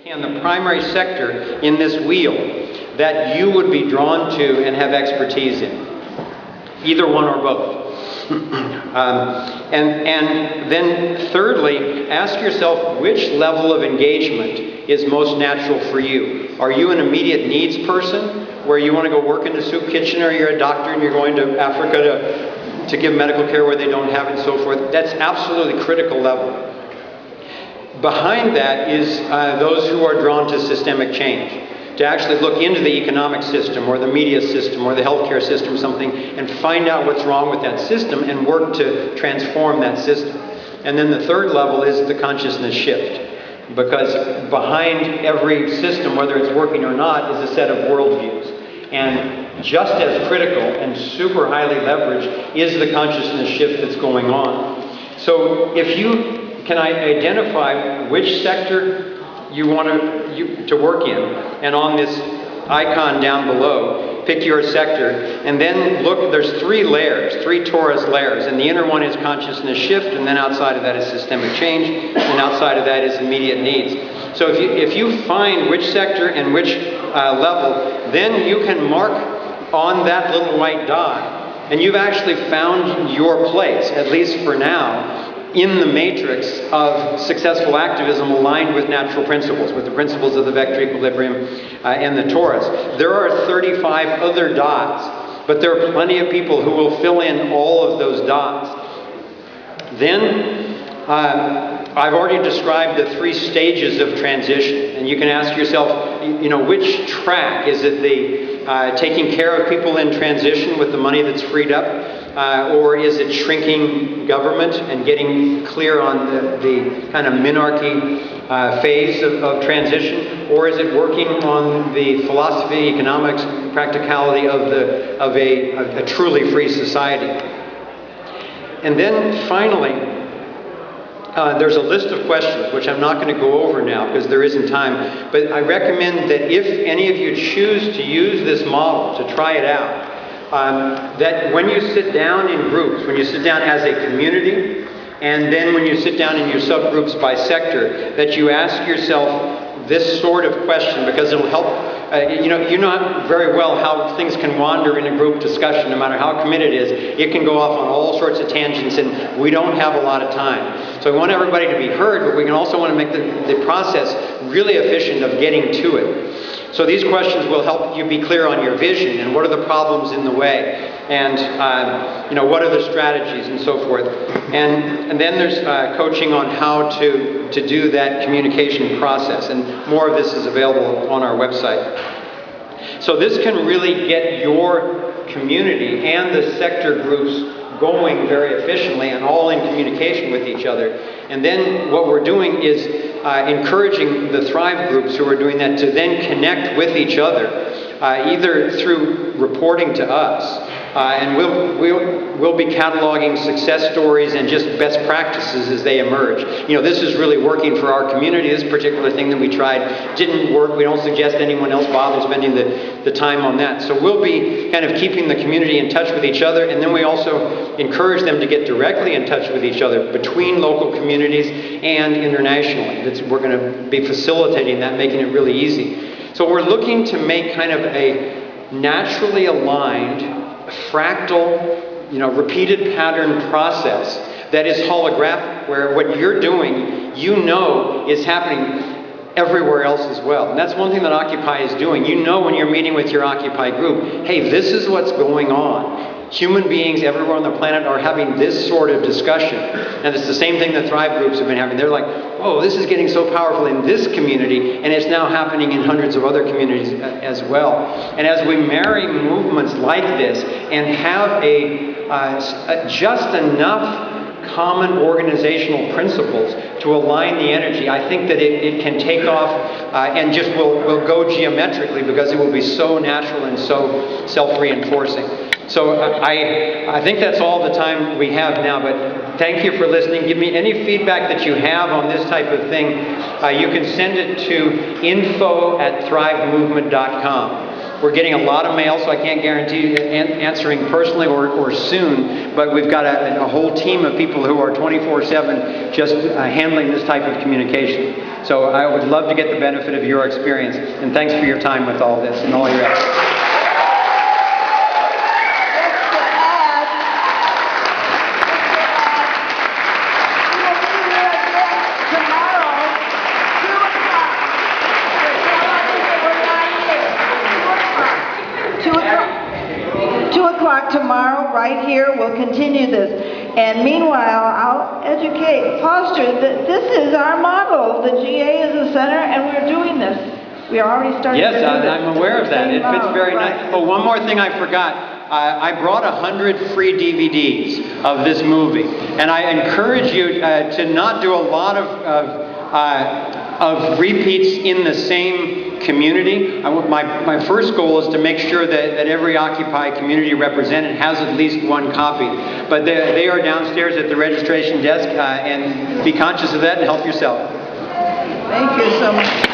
And the primary sector in this wheel that you would be drawn to and have expertise in. Either one or both. And then thirdly, ask yourself which level of engagement is most natural for you. Are you an immediate needs person, where you want to go work in the soup kitchen, or you're a doctor and you're going to Africa to give medical care where they don't have it and so forth? That's absolutely critical level. Behind that is those who are drawn to systemic change, to actually look into the economic system or the media system or the healthcare system or something and find out what's wrong with that system and work to transform that system. And then the third level is the consciousness shift, because behind every system, whether it's working or not, is a set of worldviews. And just as critical and super highly leveraged is the consciousness shift that's going on. So if you can identify which sector you want to work in, and on this icon down below, pick your sector, and then look, there's three layers, three torus layers, and the inner one is consciousness shift, and then outside of that is systemic change, and outside of that is immediate needs. So if you find which sector and which level, then you can mark on that little white dot, and you've actually found your place, at least for now, in the matrix of successful activism aligned with natural principles, with the principles of the vector equilibrium and the torus. There are 35 other dots, but there are plenty of people who will fill in all of those dots. Then, I've already described the three stages of transition, and you can ask yourself, which track? Is it the taking care of people in transition with the money that's freed up? Or is it shrinking government and getting clear on the kind of minarchy phase of transition? Or is it working on the philosophy, economics, practicality of a truly free society? And then finally, there's a list of questions, which I'm not going to go over now because there isn't time, but I recommend that if any of you choose to use this model, to try it out, that when you sit down in groups, when you sit down as a community, and then when you sit down in your subgroups by sector, that you ask yourself this sort of question, because it'll help. You know very well how things can wander in a group discussion, no matter how committed it is. It can go off on all sorts of tangents, and we don't have a lot of time. So we want everybody to be heard, but we can also want to make the process really efficient of getting to it. So these questions will help you be clear on your vision and what are the problems in the way, and what are the strategies and so forth. And then there's coaching on how to do that communication process, and more of this is available on our website. So this can really get your community and the sector groups going very efficiently and all in communication with each other. And then what we're doing is encouraging the Thrive groups who are doing that to then connect with each other, either through reporting to us, and we'll be cataloging success stories and just best practices as they emerge. This is really working for our community. This particular thing that we tried didn't work. We don't suggest anyone else bother spending the time on that. So we'll be kind of keeping the community in touch with each other, and then we also encourage them to get directly in touch with each other between local communities and internationally. We're going to be facilitating that, making it really easy. So we're looking to make kind of a naturally aligned, fractal, repeated pattern process that is holographic, where what you're doing, is happening everywhere else as well. And that's one thing that Occupy is doing. When you're meeting with your Occupy group, hey, this is what's going on. Human beings everywhere on the planet are having this sort of discussion. And it's the same thing that Thrive groups have been having. They're like, oh, this is getting so powerful in this community, and it's now happening in hundreds of other communities as well. And as we marry movements like this and have just enough common organizational principles to align the energy, I think that it can take off and just will go geometrically, because it will be so natural and so self-reinforcing. So I think that's all the time we have now, but thank you for listening. Give me any feedback that you have on this type of thing. You can send it to info@thrivemovement.com. We're getting a lot of mail, so I can't guarantee answering personally or soon, but we've got a whole team of people who are 24/7 just handling this type of communication. So I would love to get the benefit of your experience. And thanks for your time with all this and all your efforts. Tomorrow, right here, we'll continue this. And meanwhile, I'll educate, foster that this is our model. The GA is the center, and we're doing this. We already started. Yes, to do this. I'm aware of that. It fits very nice. Oh, one more thing I forgot. I brought 100 free DVDs of this movie, and I encourage you to not do a lot of repeats in the same community. My first goal is to make sure that every Occupy community represented has at least one copy. But they are downstairs at the registration desk, and be conscious of that and help yourself. Thank you so much.